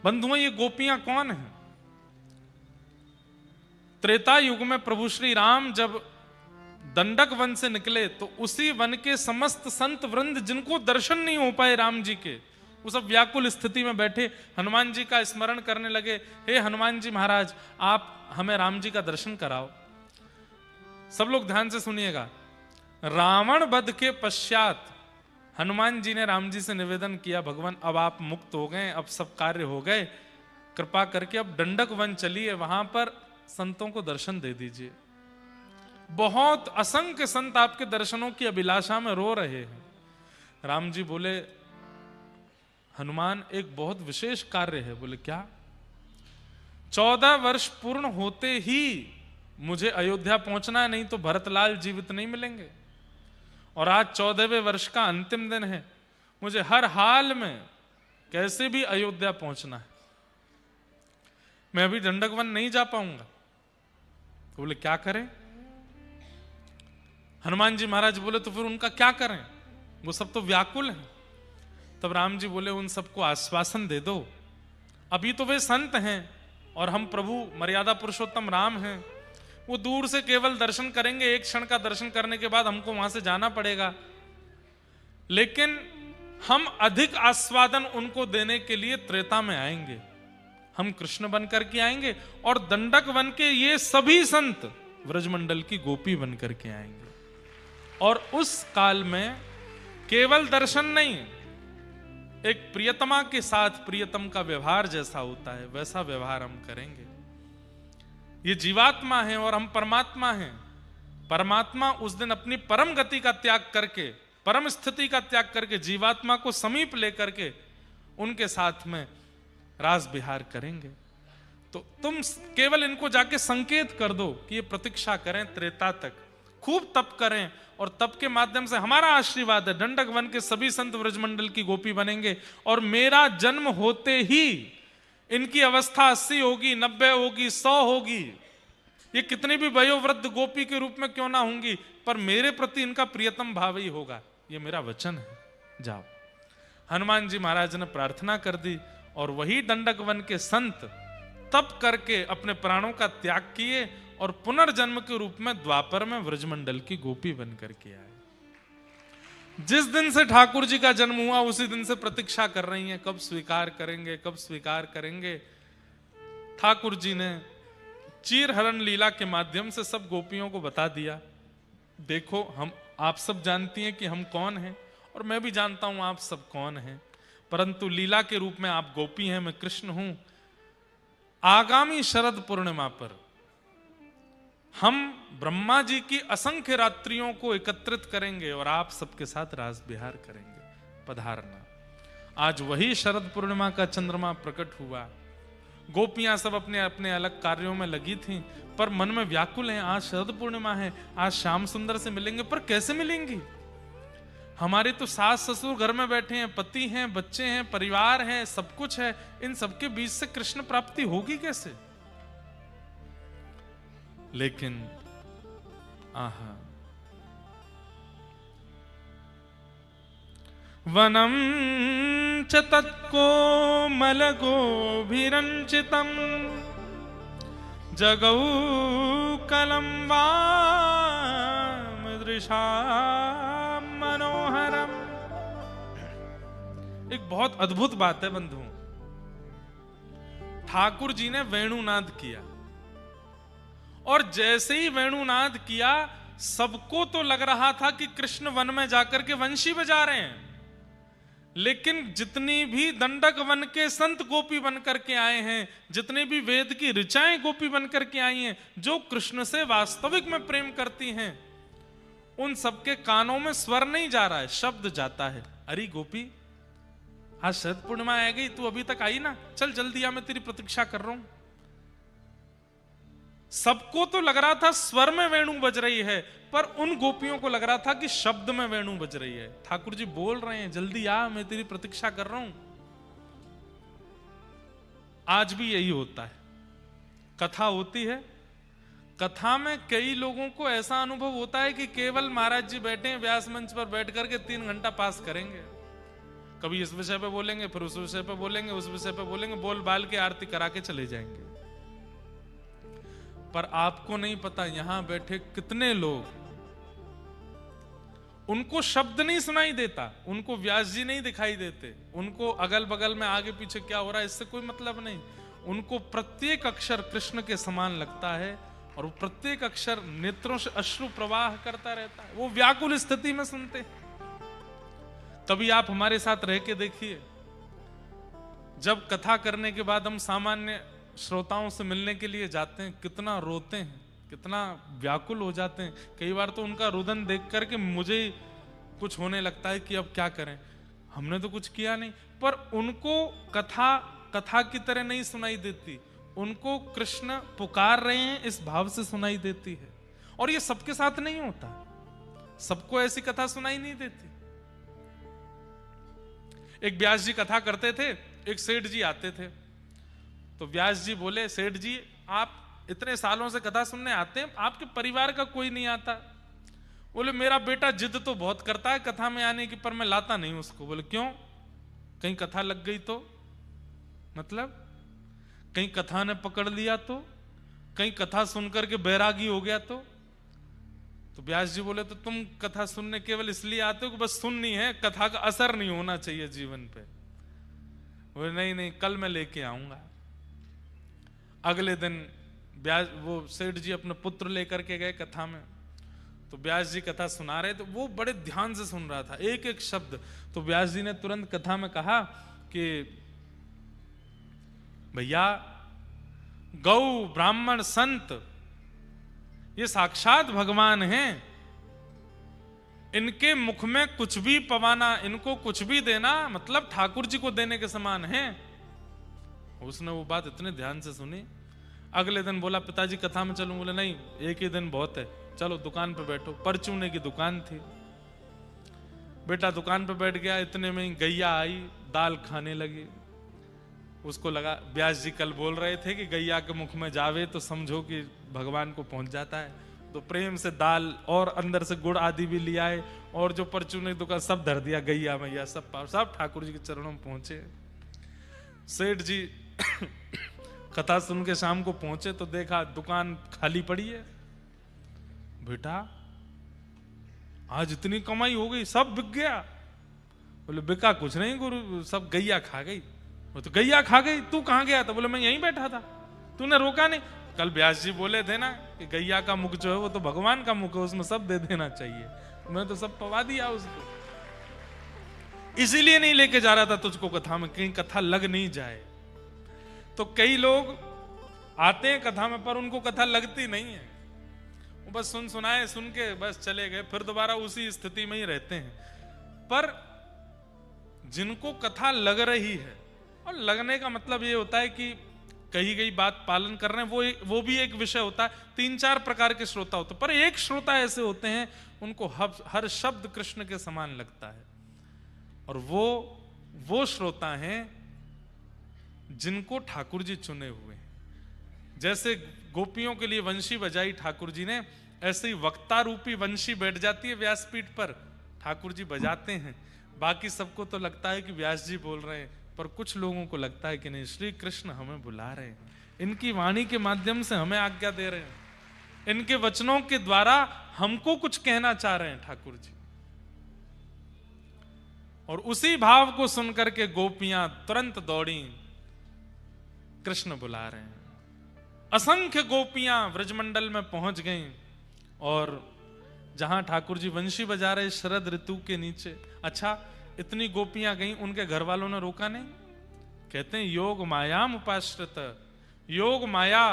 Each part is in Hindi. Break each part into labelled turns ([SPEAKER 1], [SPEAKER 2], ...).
[SPEAKER 1] बंधुओं, ये गोपियां कौन हैं? त्रेता युग में प्रभु श्री राम जब दंडक वन से निकले तो उसी वन के समस्त संत वृंद जिनको दर्शन नहीं हो पाए राम जी के, वो सब व्याकुल स्थिति में बैठे हनुमान जी का स्मरण करने लगे। हे हनुमान जी महाराज, आप हमें राम जी का दर्शन कराओ। सब लोग ध्यान से सुनिएगा। रावण वध के पश्चात हनुमान जी ने राम जी से निवेदन किया, भगवान अब आप मुक्त हो गए, अब सब कार्य हो गए, कृपा करके अब दंडक वन चलिए, वहां पर संतों को दर्शन दे दीजिए। बहुत असंख्य संत आपके दर्शनों की अभिलाषा में रो रहे हैं। राम जी बोले, हनुमान एक बहुत विशेष कार्य है। बोले क्या? 14 वर्ष पूर्ण होते ही मुझे अयोध्या पहुंचना है, नहीं तो भरतलाल जीवित नहीं मिलेंगे। और आज 14वें वर्ष का अंतिम दिन है, मुझे हर हाल में कैसे भी अयोध्या पहुंचना है। मैं अभी दंडक वन नहीं जा पाऊंगा। तो बोले क्या करें? हनुमान जी महाराज बोले तो फिर उनका क्या करें, वो सब तो व्याकुल हैं। तब राम जी बोले, उन सबको आश्वासन दे दो, अभी तो वे संत हैं और हम प्रभु मर्यादा पुरुषोत्तम राम हैं, वो दूर से केवल दर्शन करेंगे, एक क्षण का दर्शन करने के बाद हमको वहां से जाना पड़ेगा, लेकिन हम अधिक आस्वादन उनको देने के लिए त्रेता में आएंगे, हम कृष्ण बन करके आएंगे और दंडक वन के ये सभी संत व्रजमंडल की गोपी बन करके आएंगे। और उस काल में केवल दर्शन नहीं, एक प्रियतमा के साथ प्रियतम का व्यवहार जैसा होता है वैसा व्यवहार हम करेंगे। ये जीवात्मा है और हम परमात्मा हैं। परमात्मा उस दिन अपनी परम गति का त्याग करके, परम स्थिति का त्याग करके जीवात्मा को समीप लेकर के उनके साथ में रास विहार करेंगे। तो तुम केवल इनको जाके संकेत कर दो कि ये प्रतीक्षा करें त्रेता तक, खूब तप करें और तप के माध्यम से हमारा आशीर्वाद है, दंडक वन के सभी संत व्रजमंडल की गोपी बनेंगे और मेरा जन्म होते ही इनकी अवस्था 80 होगी, 90 होगी, 100 होगी, ये कितनी भी वयोवृद्ध गोपी के रूप में क्यों ना होंगी, पर मेरे प्रति इनका प्रियतम भाव ही होगा, ये मेरा वचन है। जाओ। हनुमान जी महाराज ने प्रार्थना कर दी और वही दंडक वन के संत तप करके अपने प्राणों का त्याग किए और पुनर्जन्म के रूप में द्वापर में व्रजमंडल की गोपी बन करके आए। जिस दिन से ठाकुर जी का जन्म हुआ उसी दिन से प्रतीक्षा कर रही हैं, कब स्वीकार करेंगे, कब स्वीकार करेंगे। ठाकुर जी ने चीरहरण लीला के माध्यम से सब गोपियों को बता दिया, देखो हम आप सब जानती हैं कि हम कौन हैं और मैं भी जानता हूं आप सब कौन हैं, परंतु लीला के रूप में आप गोपी हैं, मैं कृष्ण हूं। आगामी शरद पूर्णिमा पर हम ब्रह्मा जी की असंख्य रात्रियों को एकत्रित करेंगे और आप सबके साथ रास विहार करेंगे। पधारना। आज वही शरद पूर्णिमा का चंद्रमा प्रकट हुआ। गोपियां सब अपने अपने अलग कार्यों में लगी थीं, पर मन में व्याकुल हैं, आज शरद पूर्णिमा है, आज श्याम सुंदर से मिलेंगे, पर कैसे मिलेंगी? हमारे तो सास ससुर घर में बैठे हैं, पति हैं, बच्चे हैं, परिवार है, सब कुछ है, इन सबके बीच से कृष्ण प्राप्ति होगी कैसे? लेकिन आहा, वनम च तत्कोमलगोभिरञ्चितं जगौ कलं वामदृशा मनोहरम। एक बहुत अद्भुत बात है बंधुओं, ठाकुर जी ने वेणुनाद किया और जैसे ही वेणुनाद किया सबको तो लग रहा था कि कृष्ण वन में जाकर के वंशी बजा रहे हैं, लेकिन जितनी भी दंडक वन के संत गोपी बनकर के आए हैं, जितनी भी वेद की ऋचाएं गोपी बनकर के आई हैं, जो कृष्ण से वास्तविक में प्रेम करती हैं, उन सबके कानों में स्वर नहीं जा रहा है, शब्द जाता है। अरे गोपी, आज शरद पूर्णिमा आ गई, तू अभी तक आई ना, चल जल्दी आ, मैं तेरी प्रतीक्षा कर रहा हूं। सबको तो लग रहा था स्वर में वेणु बज रही है, पर उन गोपियों को लग रहा था कि शब्द में वेणु बज रही है। ठाकुर जी बोल रहे हैं, जल्दी आ, मैं तेरी प्रतीक्षा कर रहा हूं। आज भी यही होता है, कथा होती है, कथा में कई लोगों को ऐसा अनुभव होता है कि केवल महाराज जी बैठे हैं व्यास मंच पर बैठ करके 3 घंटा पास करेंगे। कभी इस विषय पे बोलेंगे, फिर उस विषय पे बोलेंगे, उस विषय पे बोलेंगे, बोल बाल के आरती करा के चले जाएंगे। पर आपको नहीं पता यहां बैठे कितने लोग, उनको शब्द नहीं सुनाई देता, उनको व्यास जी नहीं दिखाई देते, उनको अगल बगल में आगे पीछे क्या हो रहा है इससे कोई मतलब नहीं। उनको प्रत्येक अक्षर कृष्ण के समान लगता है और वो प्रत्येक अक्षर नेत्रों से अश्रु प्रवाह करता रहता है। वो व्याकुल स्थिति में सुनते हैं। कभी आप हमारे साथ रह के देखिए, जब कथा करने के बाद हम सामान्य श्रोताओं से मिलने के लिए जाते हैं, कितना रोते हैं, कितना व्याकुल हो जाते हैं। कई बार तो उनका रुदन देख करके मुझे कुछ होने लगता है कि अब क्या करें, हमने तो कुछ किया नहीं। पर उनको कथा की तरह नहीं सुनाई देती, उनको कृष्ण पुकार रहे हैं इस भाव से सुनाई देती है। और ये सबके साथ नहीं होता, सबको ऐसी कथा सुनाई नहीं देती। एक व्यास जी कथा करते थे, एक सेठ जी आते थे, तो व्यास जी बोले, सेठ जी आप इतने सालों से कथा सुनने आते हैं, आपके परिवार का कोई नहीं आता? बोले मेरा बेटा जिद तो बहुत करता है कथा में आने की, पर मैं लाता नहीं उसको। बोले क्यों? कहीं कथा लग गई तो? मतलब कहीं कथा ने पकड़ लिया तो? कहीं कथा सुनकर के बैरागी हो गया तो? व्यास जी बोले तो तुम कथा सुनने केवल इसलिए आते हो कि बस सुननी है, कथा का असर नहीं होना चाहिए जीवन पे। बोले नहीं नहीं, कल मैं लेके आऊंगा। अगले दिन वो सेठ जी अपने पुत्र लेकर के गए कथा में, तो व्यास जी कथा सुना रहे, तो वो बड़े ध्यान से सुन रहा था एक एक शब्द। तो व्यास जी ने तुरंत कथा में कहा कि भैया गौ ब्राह्मण संत ये साक्षात भगवान हैं, इनके मुख में कुछ भी पवाना, इनको कुछ भी देना मतलब ठाकुर जी को देने के समान है। उसने वो बात इतने ध्यान से सुनी। अगले दिन बोला पिताजी कथा में चलूं? बोले नहीं, एक ही दिन बहुत है, चलो दुकान पे बैठो। परचूने की दुकान थी, बेटा दुकान पे बैठ गया। इतने में ही गैया आई, दाल खाने लगी। उसको लगा, व्यास जी कल बोल रहे थे कि गैया के मुख में जावे तो समझो कि भगवान को पहुंच जाता है, तो प्रेम से दाल और अंदर से गुड़ आदि भी लिया है, और जो परचूने की दुकान सब धर दिया, गैया मैया सब ठाकुर जी के चरणों में पहुंचे। सेठ जी कथा सुन के शाम को पहुंचे तो देखा दुकान खाली पड़ी है। बेटा आज इतनी कमाई हो गई, सब बिक गया। बोले बिका कुछ नहीं गुरु, सब गैया खा गई। वो तो गैया खा गई, तू कहां गया था? बोले मैं यहीं बैठा था, तूने रोका नहीं? कल व्यास जी बोले थे ना कि गैया का मुख जो है वो तो भगवान का मुख है, उसमें सब दे देना चाहिए। मैं तो सब पवा दिया उसको, इसीलिए नहीं लेके जा रहा था तुझको कथा में, कहीं कथा लग नहीं जाए। तो कई लोग आते हैं कथा में, पर उनको कथा लगती नहीं है, वो बस सुनाए, सुन के बस चले गए, फिर दोबारा उसी स्थिति में ही रहते हैं। पर जिनको कथा लग रही है, और लगने का मतलब ये होता है कि कही गई बात पालन कर रहे हैं, वो भी एक विषय होता है। 3-4 प्रकार के श्रोता होते हैं, पर एक श्रोता ऐसे होते हैं उनको हर शब्द कृष्ण के समान लगता है, और वो श्रोता हैं जिनको ठाकुर जी चुने हुए हैं। जैसे गोपियों के लिए वंशी बजाई ठाकुर जी ने, ऐसे ही वक्ता रूपी वंशी बैठ जाती है व्यासपीठ पर, ठाकुर जी बजाते हैं। बाकी सबको तो लगता है कि व्यास जी बोल रहे हैं, पर कुछ लोगों को लगता है कि नहीं, श्री कृष्ण हमें बुला रहे हैं, इनकी वाणी के माध्यम से हमें आज्ञा दे रहे हैं, इनके वचनों के द्वारा हमको कुछ कहना चाह रहे हैं ठाकुर जी। और उसी भाव को सुनकर के गोपियां तुरंत दौड़ी, कृष्ण बुला रहे हैं। असंख्य गोपियां व्रजमंडल में पहुंच गईं, और जहां ठाकुर जी वंशी बजा रहे शरद ऋतु के नीचे। अच्छा, इतनी गोपियां गईं, उनके घर वालों ने रोका नहीं। कहते हैं योग मायाम उपाश्रित, योग माया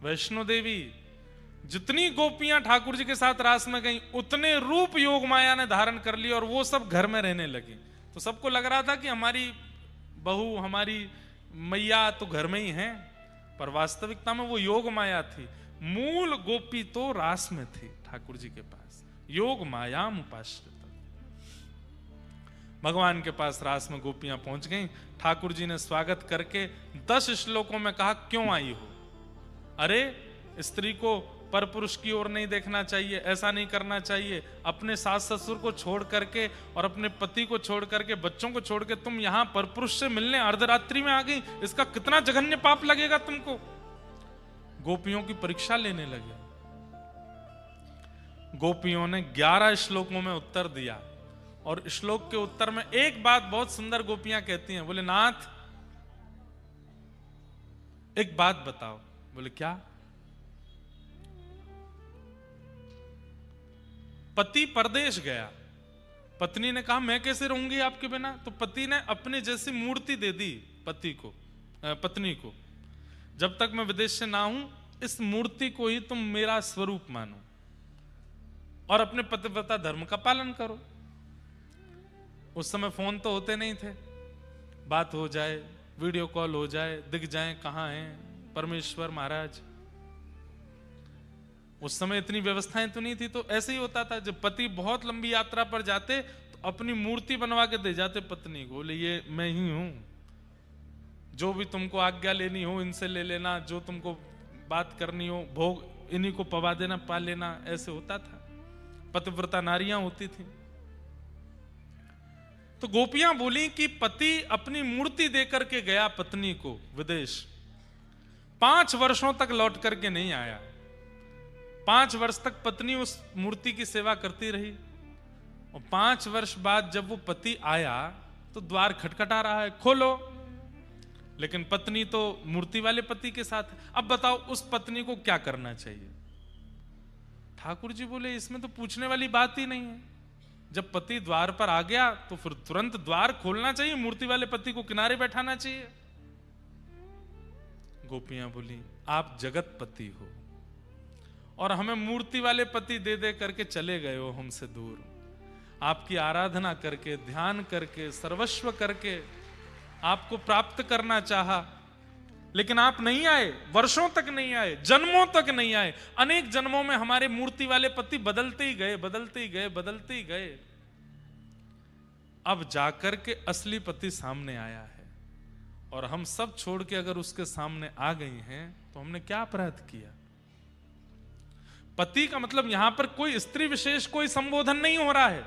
[SPEAKER 1] वैष्णो देवी, जितनी गोपियां ठाकुर जी के साथ रास में गईं, उतने रूप योग माया ने धारण कर लिए, और वो सब घर में रहने लगी। तो सबको लग रहा था कि हमारी बहू, हमारी मैया तो घर में ही हैं, पर वास्तविकता में वो योग माया थी। मूल गोपी तो रास में थी ठाकुर जी के पास। योग मायाम उपाश्रित, भगवान के पास रास में गोपियां पहुंच गईं। ठाकुर जी ने स्वागत करके 10 श्लोकों में कहा क्यों आई हो? अरे स्त्री को परपुरुष की ओर नहीं देखना चाहिए, ऐसा नहीं करना चाहिए, अपने सास ससुर को छोड़ करके और अपने पति को छोड़ करके, बच्चों को छोड़ के तुम यहां परपुरुष से मिलने अर्धरात्रि में आ गई, इसका कितना जघन्य पाप लगेगा तुमको। गोपियों की परीक्षा लेने लगे। गोपियों ने 11 श्लोकों में उत्तर दिया और श्लोक के उत्तर में एक बात बहुत सुंदर गोपियां कहती हैं, बोले नाथ एक बात बताओ। बोले क्या? पति परदेश गया, पत्नी ने कहा मैं कैसे रहूंगी आपके बिना, तो पति ने अपनी जैसी मूर्ति दे दी पत्नी को, जब तक मैं विदेश से ना हूं इस मूर्ति को ही तुम मेरा स्वरूप मानो और अपने पतिव्रता धर्म का पालन करो। उस समय फोन तो होते नहीं थे, बात हो जाए, वीडियो कॉल हो जाए, दिख जाए कहां हैं परमेश्वर महाराज। उस समय इतनी व्यवस्थाएं तो नहीं थी, तो ऐसे ही होता था, जब पति बहुत लंबी यात्रा पर जाते तो अपनी मूर्ति बनवा के दे जाते पत्नी को, बोले ये मैं ही हूं, जो भी तुमको आज्ञा लेनी हो इनसे ले लेना, जो तुमको बात करनी हो भोग इन्हीं को पवा देना, पा लेना, ऐसे होता था। पतिव्रता नारियां होती थी। तो गोपियां बोली कि पति अपनी मूर्ति देकर के गया पत्नी को विदेश, 5 वर्षों तक लौट करके नहीं आया। 5 वर्ष तक पत्नी उस मूर्ति की सेवा करती रही और 5 वर्ष बाद जब वो पति आया तो द्वार खटखटा रहा है, खोलो, लेकिन पत्नी तो मूर्ति वाले पति के साथ। अब बताओ उस पत्नी को क्या करना चाहिए? ठाकुर जी बोले इसमें तो पूछने वाली बात ही नहीं है, जब पति द्वार पर आ गया तो फिर तुरंत द्वार खोलना चाहिए, मूर्ति वाले पति को किनारे बैठाना चाहिए। गोपियां बोली आप जगत पति हो और हमें मूर्ति वाले पति दे दे करके चले गए हो हमसे दूर। आपकी आराधना करके, ध्यान करके, सर्वस्व करके आपको प्राप्त करना चाहा, लेकिन आप नहीं आए, वर्षों तक नहीं आए, जन्मों तक नहीं आए। अनेक जन्मों में हमारे मूर्ति वाले पति बदलते ही गए, बदलते ही गए, बदलते ही गए। अब जाकर के असली पति सामने आया है और हम सब छोड़ के अगर उसके सामने आ गई हैं तो हमने क्या अपराध किया? पति का मतलब यहां पर कोई स्त्री विशेष कोई संबोधन नहीं हो रहा है।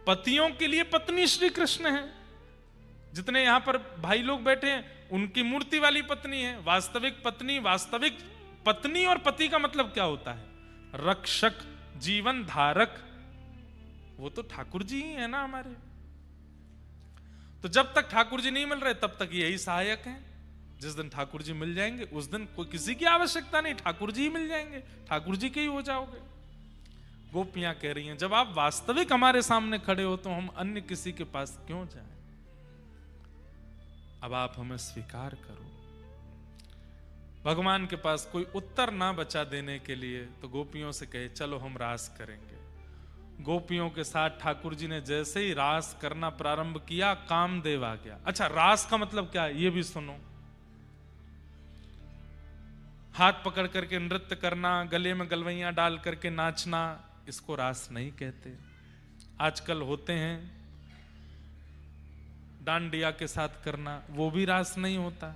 [SPEAKER 1] पतियों के लिए पत्नी श्री कृष्ण है। जितने यहां पर भाई लोग बैठे हैं उनकी मूर्ति वाली पत्नी है। वास्तविक पत्नी और पति का मतलब क्या होता है? रक्षक, जीवन धारक, वो तो ठाकुर जी ही है ना हमारे। तो जब तक ठाकुर जी नहीं मिल रहे तब तक यही सहायक हैं। जिस दिन ठाकुर जी मिल जाएंगे उस दिन कोई किसी की आवश्यकता नहीं, ठाकुर जी ही मिल जाएंगे, ठाकुर जी के ही हो जाओगे। गोपियां कह रही हैं जब आप वास्तविक हमारे सामने खड़े हो तो हम अन्य किसी के पास क्यों जाएं? अब आप हमें स्वीकार करो। भगवान के पास कोई उत्तर ना बचा देने के लिए तो गोपियों से कहे चलो हम रास करेंगे। गोपियों के साथ ठाकुर जी ने जैसे ही रास करना प्रारंभ किया कामदेव आ गया। अच्छा, रास का मतलब क्या है ये भी सुनो। हाथ पकड़ करके नृत्य करना, गले में गलवैयां डाल करके नाचना, इसको रास नहीं कहते। आजकल होते हैं डांडिया के साथ करना, वो भी रास नहीं होता।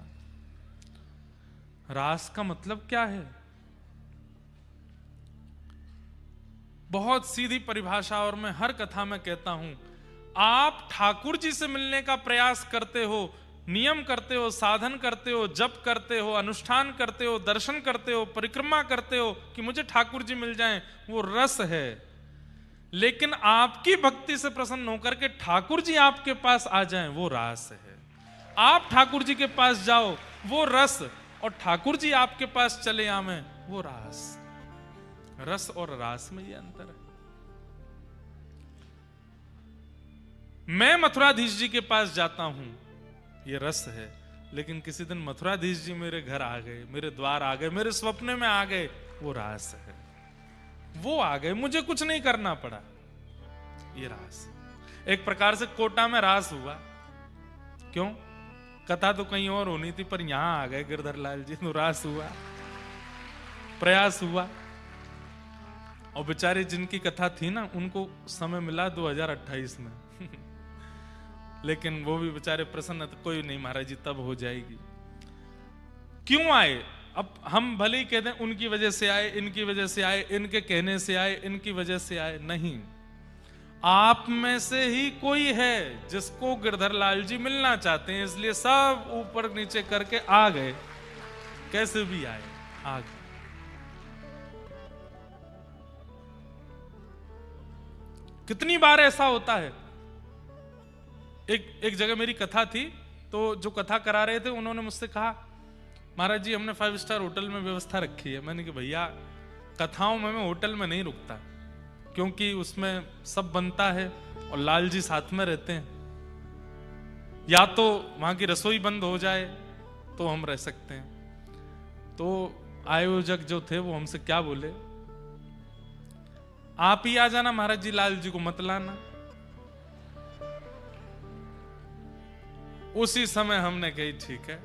[SPEAKER 1] रास का मतलब क्या है? बहुत सीधी परिभाषा और मैं हर कथा में कहता हूं, आप ठाकुर जी से मिलने का प्रयास करते हो, नियम करते हो, साधन करते हो, जप करते हो, अनुष्ठान करते हो, दर्शन करते हो, परिक्रमा करते हो कि मुझे ठाकुर जी मिल जाएं, वो रस है। लेकिन आपकी भक्ति से प्रसन्न होकर के ठाकुर जी आपके पास आ जाएं, वो रास है। आप ठाकुर जी के पास जाओ, वो रस, और ठाकुर जी आपके पास चले आवें, वो रास। रस और रास में ये अंतर है। मैं मथुराधीश जी के पास जाता हूं, ये रस है। लेकिन किसी दिन मथुराधीश जी मेरे घर आ गए, मेरे द्वार आ गए, मेरे स्वप्न में आ गए, वो रास है। वो आ गए, मुझे कुछ नहीं करना पड़ा, ये रास। एक प्रकार से कोटा में रास हुआ। क्यों? कथा तो कहीं और होनी थी, पर यहां आ गए गिरधर लाल जी, तो रास हुआ, प्रयास हुआ। और बेचारे जिनकी कथा थी ना, उनको समय मिला 2028 में लेकिन वो भी बेचारे प्रसन्न, कोई नहीं महाराज जी तब हो जाएगी। क्यों आए? अब हम भले ही कहते हैं उनकी वजह से आए, इनकी वजह से आए, इनके कहने से आए, इनकी वजह से आए, नहीं। आप में से ही कोई है जिसको गिरधर लाल जी मिलना चाहते हैं, इसलिए सब ऊपर नीचे करके आ गए, कैसे भी आए, आ गए। कितनी बार ऐसा होता है। एक जगह मेरी कथा थी, तो जो कथा करा रहे थे उन्होंने मुझसे कहा, महाराज जी हमने 5 स्टार होटल में व्यवस्था रखी है। मैंने कहा भैया कथाओं में मैं होटल में नहीं रुकता, क्योंकि उसमें सब बनता है और लाल जी साथ में रहते हैं। या तो वहां की रसोई बंद हो जाए तो हम रह सकते हैं। तो आयोजक जो थे वो हमसे क्या बोले, आप ही आ जाना महाराज जी, लाल जी को मत लाना। उसी समय हमने कही ठीक है,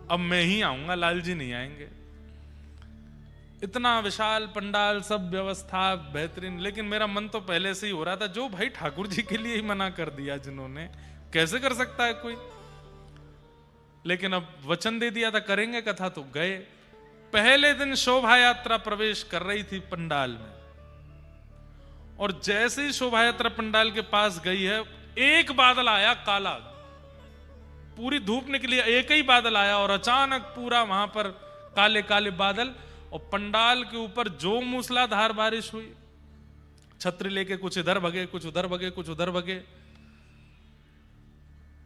[SPEAKER 1] अब मैं ही आऊंगा, लाल जी नहीं आएंगे। इतना विशाल पंडाल, सब व्यवस्था बेहतरीन, लेकिन मेरा मन तो पहले से ही हो रहा था, जो भाई ठाकुर जी के लिए ही मना कर दिया जिन्होंने, कैसे कर सकता है कोई। लेकिन अब वचन दे दिया था करेंगे कथा, तो गए। पहले दिन शोभा यात्रा प्रवेश कर रही थी पंडाल में, और जैसे ही शोभा यात्रा पंडाल के पास गई है, एक बादल आया काला, पूरी धूप निकली, एक ही बादल आया और अचानक पूरा वहां पर काले काले बादल, और पंडाल के ऊपर जो मूसलाधार बारिश हुई। छतरी लेके कुछ इधर भगे, कुछ उधर भगे, कुछ उधर भगे।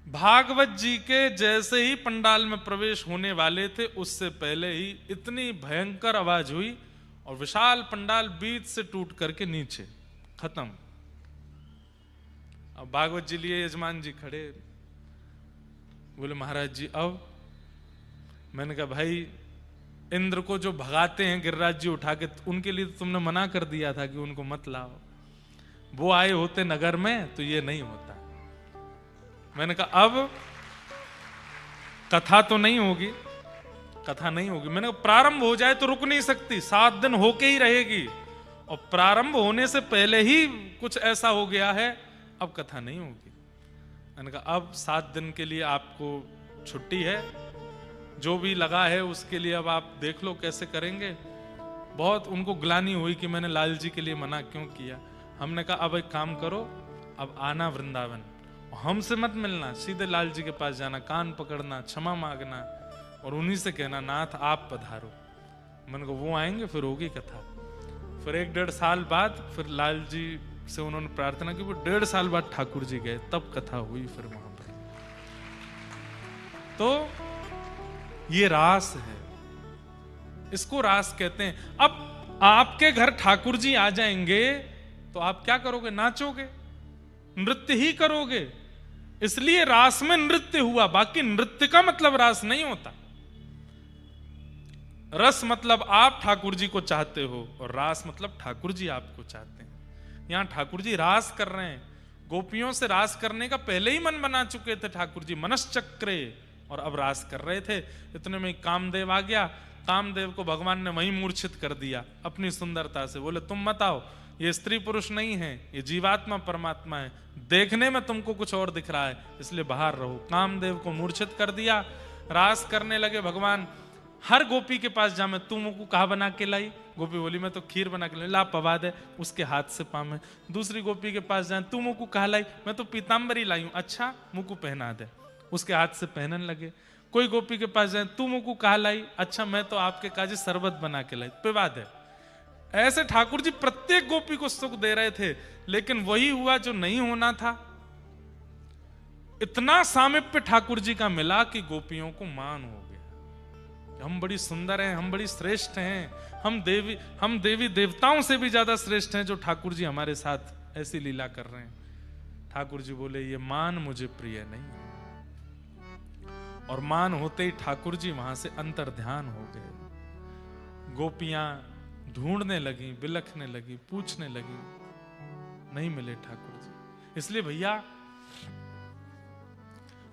[SPEAKER 1] भागवत जी के जैसे ही पंडाल में प्रवेश होने वाले थे, उससे पहले ही इतनी भयंकर आवाज हुई और विशाल पंडाल बीच से टूट करके नीचे खत्म। अब भागवत जी लिए यजमान जी खड़े, बोले महाराज जी अब। मैंने कहा भाई इंद्र को जो भगाते हैं गिरिराज जी उठा के, उनके लिए तो तुमने मना कर दिया था कि उनको मत लाओ। वो आए होते नगर में तो ये नहीं होता। मैंने कहा अब कथा तो नहीं होगी, कथा नहीं होगी। मैंने कहा प्रारंभ हो जाए तो रुक नहीं सकती, 7 दिन होके ही रहेगी, और प्रारंभ होने से पहले ही कुछ ऐसा हो गया है, अब कथा नहीं होगी। मैंने कहा अब 7 दिन के लिए आपको छुट्टी है, जो भी लगा है उसके लिए अब आप देख लो कैसे करेंगे। बहुत उनको ग्लानि हुई कि मैंने लाल जी के लिए मना क्यों किया। हमने कहा अब एक काम करो, अब आना वृंदावन, हमसे मत मिलना, सीधे लाल जी के पास जाना, कान पकड़ना, क्षमा मांगना और उन्हीं से कहना नाथ आप पधारो। मैंने कहा वो आएंगे फिर होगी कथा। फिर 1-1.5 साल बाद फिर लाल जी से उन्होंने प्रार्थना की, वो 1.5 साल बाद ठाकुर जी गए, तब कथा हुई फिर वहां पर। तो ये रास है, इसको रास कहते हैं। अब आपके घर ठाकुर जी आ जाएंगे तो आप क्या करोगे, नाचोगे, नृत्य ही करोगे। इसलिए रास में नृत्य हुआ, बाकी नृत्य का मतलब रास नहीं होता। रस मतलब आप ठाकुर जी को चाहते हो, और रास मतलब ठाकुर जी आपको चाहते हैं। यहां ठाकुर जी रास कर रहे हैं, गोपियों से रास करने का पहले ही मन बना चुके थे ठाकुर जी, मनश्चक्रे, और अब रास कर रहे थे। इतने में कामदेव आ गया। कामदेव को भगवान ने वहीं मूर्छित कर दिया अपनी सुंदरता से। बोले तुम मत आओ, ये स्त्री पुरुष नहीं है, ये जीवात्मा परमात्मा है, देखने में तुमको कुछ और दिख रहा है, इसलिए बाहर रहो। कामदेव को मूर्छित कर दिया। रास करने लगे भगवान। हर गोपी के पास जा, मैं तू मुझको कहा बना के लाई? गोपी बोली मैं तो खीर बना के लाई। ला पवा दे, उसके हाथ से पावे। दूसरी गोपी के पास जाए, तू मुझको कहा लाई? मैं तो पीताम्बरी लाई हूं। अच्छा मुझको पहना दे, उसके हाथ से पहनने लगे। कोई गोपी के पास जाए, तू मुझको कहा लाई? अच्छा मैं तो आपके काजी शरबत बना के लाई, पिवा दे। ऐसे ठाकुर जी प्रत्येक गोपी को सुख दे रहे थे, लेकिन वही हुआ जो नहीं होना था। इतना सामिप्य ठाकुर जी का मिला कि गोपियों को मान हो गया, हम बड़ी सुंदर हैं, हम बड़ी श्रेष्ठ हैं, हम देवी देवताओं से भी ज्यादा श्रेष्ठ हैं जो ठाकुर जी हमारे साथ ऐसी लीला कर रहे हैं। ठाकुर जी बोले ये मान मुझे प्रिय नहीं है। और मान होते ही ठाकुर जी वहां से अंतर्ध्यान हो गए। गोपियां ढूंढने लगी, बिलखने लगी, पूछने लगी, नहीं मिले ठाकुर जी। इसलिए भैया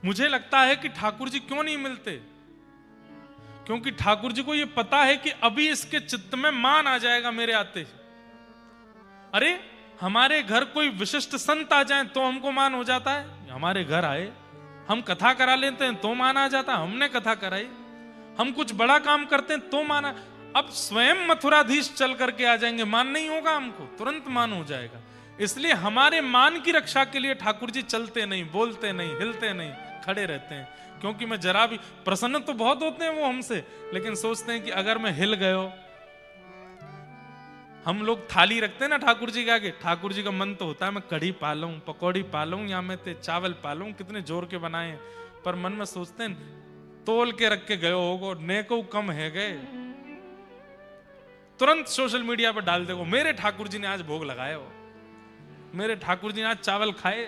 [SPEAKER 1] मुझे लगता है कि ठाकुर जी क्यों नहीं मिलते, क्योंकि ठाकुर जी को यह पता है कि अभी इसके चित्त में मान आ जाएगा मेरे आते ही। अरे हमारे घर कोई विशिष्ट संत आ जाए तो हमको मान हो जाता है। हमारे घर आए, हम कथा करा लेते हैं तो मान आ जाता। हमने कथा कराई, हम कुछ बड़ा काम करते हैं तो माना, अब स्वयं मथुराधीश चल करके आ जाएंगे, मान नहीं होगा हमको, तुरंत मान हो जाएगा। इसलिए हमारे मान की रक्षा के लिए ठाकुर जी चलते नहीं, बोलते नहीं, हिलते नहीं, खड़े रहते हैं। क्योंकि मैं जरा भी, प्रसन्न तो बहुत होते हैं वो हमसे, लेकिन सोचते हैं कि अगर मैं हिल गयो, हम लोग थाली रखते हैं ना ठाकुर जी के आगे, ठाकुर जी का मन तो होता है मैं कढ़ी पालूं, पकौड़ी पालूं, या मैं ते चावल पालूं, कितने जोर के बनाए, पर मन में सोचते हैं तोल के रख के गयो होगो, नेको कम है गए, तुरंत सोशल मीडिया पर डाल देगो मेरे ठाकुर जी ने आज भोग लगाया हो, मेरे ठाकुर जी ने आज चावल खाए।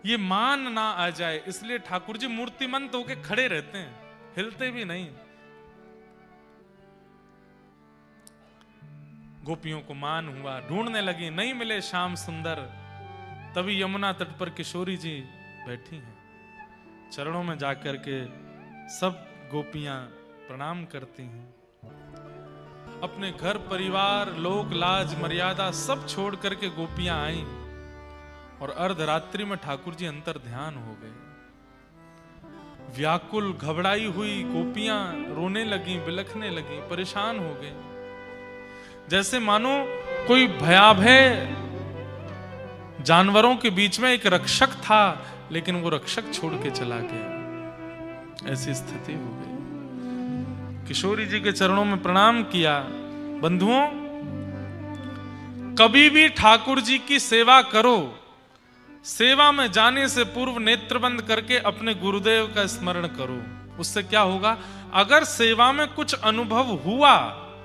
[SPEAKER 1] ये मान ना आ जाए, इसलिए ठाकुर जी मूर्तिमंत होके खड़े रहते हैं, हिलते भी नहीं। गोपियों को मान हुआ, ढूंढने लगी, नहीं मिले श्याम सुंदर, तभी यमुना तट पर किशोरी जी बैठी हैं। चरणों में जाकर के सब गोपियां प्रणाम करती हैं। अपने घर परिवार, लोक लाज मर्यादा सब छोड़ करके गोपियां आई और अर्धरात्रि में ठाकुर जी अंतर ध्यान हो गए। व्याकुल घबराई हुई गोपियां रोने लगी, बिलखने लगी, परेशान हो गए, जैसे मानो कोई भयाभय जानवरों के बीच में एक रक्षक था, लेकिन वो रक्षक छोड़ के चला गया, ऐसी स्थिति हो गई। किशोरी जी के चरणों में प्रणाम किया। बंधुओं, कभी भी ठाकुर जी की सेवा करो, सेवा में जाने से पूर्व नेत्र बंद करके अपने गुरुदेव का स्मरण करो। उससे क्या होगा, अगर सेवा में कुछ अनुभव हुआ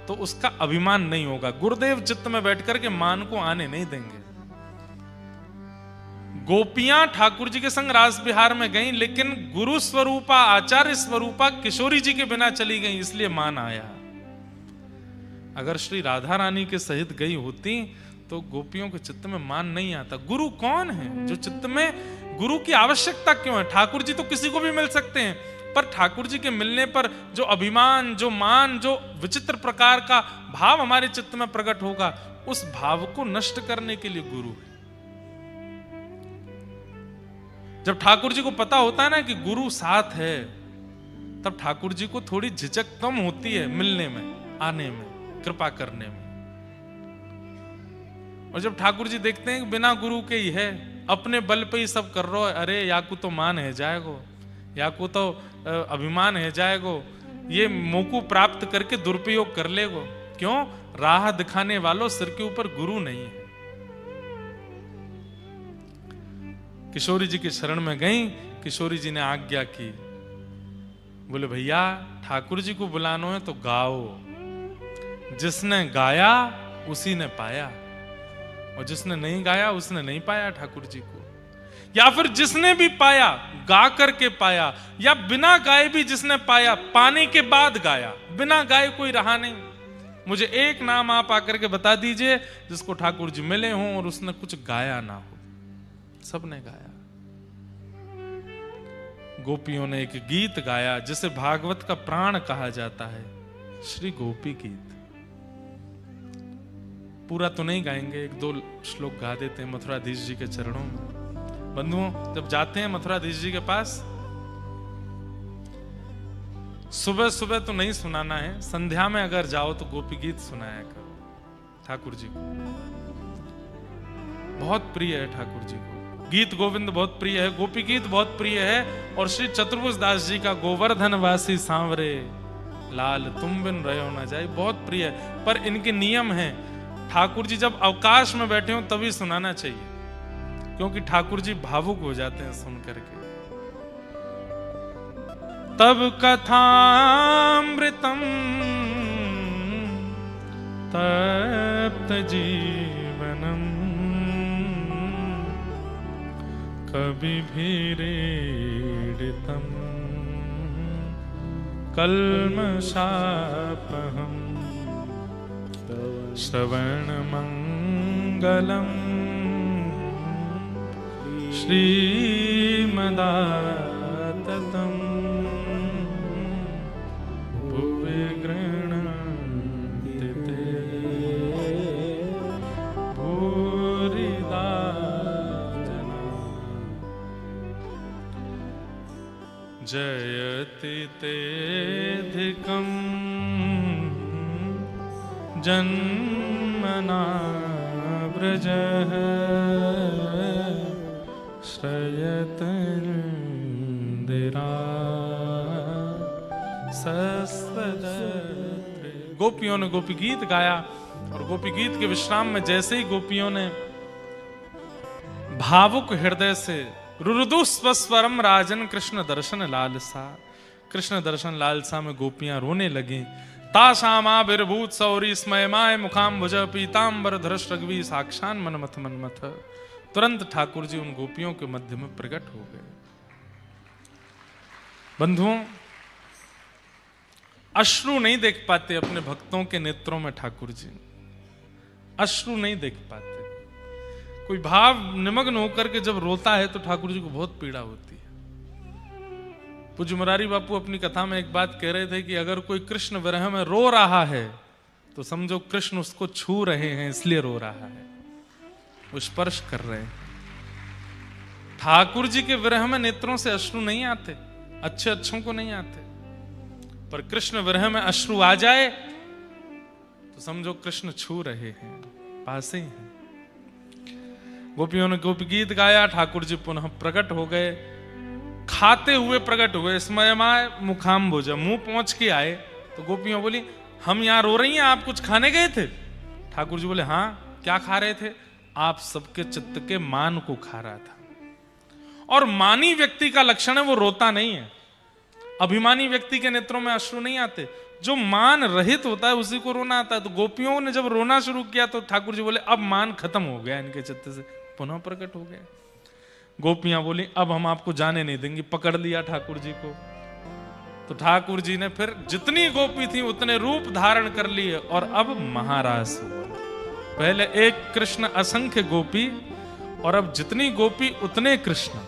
[SPEAKER 1] तो उसका अभिमान नहीं होगा। गुरुदेव चित्त में बैठ करके मान को आने नहीं देंगे। गोपियां ठाकुर जी के संग रास विहार में गईं, लेकिन गुरु स्वरूपा, आचार्य स्वरूपा किशोरी जी के बिना चली गईं, इसलिए मान आया। अगर श्री राधा रानी के सहित गई होती तो गोपियों के चित्त में मान नहीं आता। गुरु कौन है जो चित्त में, गुरु की आवश्यकता क्यों है? ठाकुर जी तो किसी को भी मिल सकते हैं, पर ठाकुर जी के मिलने पर जो अभिमान, जो मान, जो विचित्र प्रकार का भाव हमारे चित्त में प्रकट होगा, उस भाव को नष्ट करने के लिए गुरु है। जब ठाकुर जी को पता होता है ना कि गुरु साथ है, तब ठाकुर जी को थोड़ी झिझक कम होती है मिलने में, आने में, कृपा करने में। और जब ठाकुर जी देखते हैं कि बिना गुरु के ही है, अपने बल पे ही सब कर रहा है, अरे याकू तो मान है जाएगो, याकू तो अभिमान है जाएगो, ये मोकू प्राप्त करके दुरुपयोग कर लेगो। क्यों? राह दिखाने वालों सिर के ऊपर गुरु नहीं है। किशोरी जी के शरण में गई, किशोरी जी ने आज्ञा की, बोले भैया ठाकुर जी को बुलाना है तो गाओ। जिसने गाया उसी ने पाया, और जिसने नहीं गाया उसने नहीं पाया ठाकुर जी को। या फिर जिसने भी पाया, गा करके पाया, या बिना गाए भी जिसने पाया, पाने के बाद गाया, बिना गाए कोई रहा नहीं। मुझे एक नाम आप आकर के बता दीजिए जिसको ठाकुर जी मिले हों और उसने कुछ गाया ना हो। सबने गाया। गोपियों ने एक गीत गाया जिसे भागवत का प्राण कहा जाता है, श्री गोपी गीत। पूरा तो नहीं गाएंगे, एक दो श्लोक गा देते हैं मथुराधीश जी के चरणों में। बंधुओं, जब जाते हैं मथुराधीश जी के पास, सुबह सुबह तो नहीं सुनाना है, संध्या में अगर जाओ तो गोपी गीत सुनाया करो। ठाकुर जी को बहुत प्रिय है, ठाकुर जी को गीत गोविंद बहुत प्रिय है, गोपी गीत बहुत प्रिय है। और श्री चतुर्भुज दास जी का गोवर्धन वासी सांवरे लाल तुम बिन रहो न जाए बहुत प्रिय है। पर इनके नियम हैं, ठाकुर जी जब अवकाश में बैठे हो तभी सुनाना चाहिए, क्योंकि ठाकुर जी भावुक हो जाते हैं सुन करके। तब कथामृतम तप्त जीवनम कभी भीरेडितम कल्मषापहम श्रवण मंगलम श्रीमदाततम भुवि गृह्णन्ति ते भूरिदा जना। जयति तेऽधिकं जन्मना व्रजः श्रयतन्दिरा सस्वदत्रे। गोपियों ने गोपी गीत गाया और गोपी गीत के विश्राम में जैसे ही गोपियों ने भावुक हृदय से रुरुदुस्वरम राजन कृष्ण दर्शन लालसा, कृष्ण दर्शन लालसा में गोपियां रोने लगी। तासामाविर्भूत सौरी स्मयमाय मुखाम्बुज पीताम्बर धृष्ट रघवी साक्षान मनमथ मनमथ। तुरंत ठाकुर जी उन गोपियों के मध्य में प्रकट हो गए। बंधुओं, अश्रु नहीं देख पाते अपने भक्तों के नेत्रों में ठाकुर जी, अश्रु नहीं देख पाते। कोई भाव निमग्न होकर के जब रोता है तो ठाकुर जी को बहुत पीड़ा होती है। पूज्य मुरारी बापू अपनी कथा में एक बात कह रहे थे कि अगर कोई कृष्ण विरह में रो रहा है तो समझो कृष्ण उसको छू रहे हैं, इसलिए रो रहा है, वो स्पर्श कर रहे हैं। ठाकुर जी के विरह में नेत्रों से अश्रु नहीं आते, अच्छे अच्छों को नहीं आते, पर कृष्ण विरह में अश्रु आ जाए तो समझो कृष्ण छू रहे हैं, पास ही हैं। गोपियों ने गोपी गीत गाया, ठाकुर जी पुनः प्रकट हो गए, खाते हुए प्रकट हुए। स्मयमाय मुखाम्बुज, मुंह पहुंच के आए तो गोपियां बोली हम यहां रो रही हैं, आप कुछ खाने गए थे? ठाकुर जी बोले हाँ, क्या खा रहे थे? आप सबके चित्त के मान को खा रहा था। और मानी व्यक्ति का लक्षण है वो रोता नहीं है, अभिमानी व्यक्ति के नेत्रों में अश्रु नहीं आते, जो मान रहित होता है उसी को रोना आता है। तो गोपियों ने जब रोना शुरू किया तो ठाकुर जी बोले अब मान खत्म हो गया इनके चित्त से, पुनः प्रकट हो गए। गोपियां बोली अब हम आपको जाने नहीं देंगे, पकड़ लिया ठाकुर जी को। तो ठाकुर जी ने फिर जितनी गोपी थी उतने रूप धारण कर लिए और अब महारास हुआ। पहले एक कृष्ण असंख्य गोपी और अब जितनी गोपी उतने कृष्ण,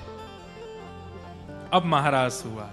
[SPEAKER 1] अब महारास हुआ।